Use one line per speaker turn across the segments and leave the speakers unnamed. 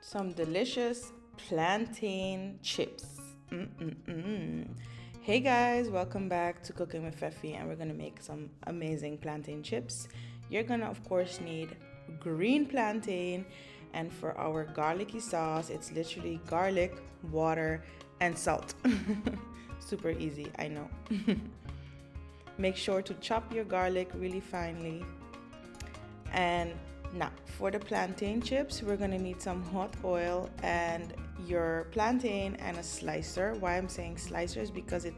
some delicious plantain chips. Hey guys, welcome back to Cooking with Feffie, and we're gonna make some amazing plantain chips. You're gonna of course need green plantain, and for our garlicky sauce, it's literally garlic, water, and salt. Super easy, I know. Make sure to chop your garlic really finely. And now for the plantain chips, we're gonna need some hot oil and your plantain and a slicer. Why I'm saying slicer is because it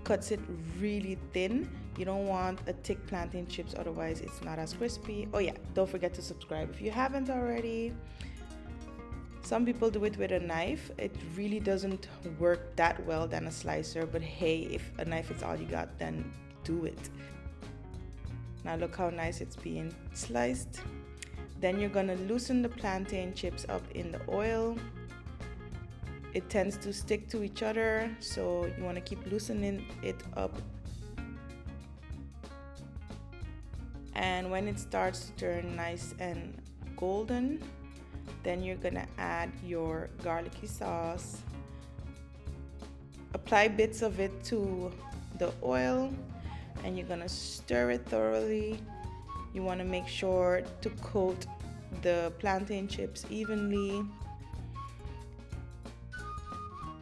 cuts it really thin. You don't want a thick plantain chips, otherwise it's not as crispy. Oh yeah, don't forget to subscribe if you haven't already. Some people do it with a knife. It really doesn't work that well than a slicer, but hey, if a knife is all you got, then do it. Now look how nice it's being sliced. Then you're gonna loosen the plantain chips up in the oil. It tends to stick to each other, so you wanna keep loosening it up. And when it starts to turn nice and golden, then you're gonna add your garlicky sauce. Apply bits of it to the oil, and you're gonna stir it thoroughly. You want to make sure to coat the plantain chips evenly.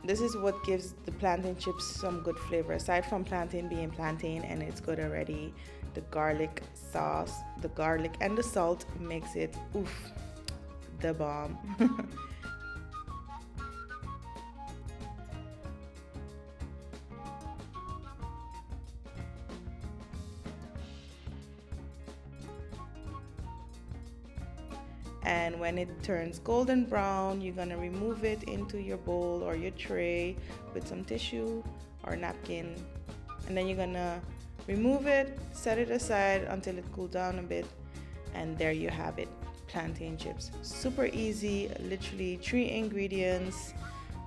This is what gives the plantain chips some good flavor. Aside from plantain being plantain and it's good already, the garlic sauce, the garlic and the salt makes it oof, the bomb. And when it turns golden brown, you're gonna remove it into your bowl or your tray with some tissue or napkin. And then you're gonna remove it, set it aside until it cools down a bit. And there you have it, plantain chips. Super easy, literally 3 ingredients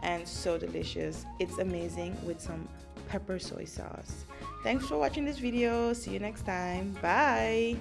and so delicious. It's amazing with some pepper soy sauce. Thanks for watching this video. See you next time. Bye.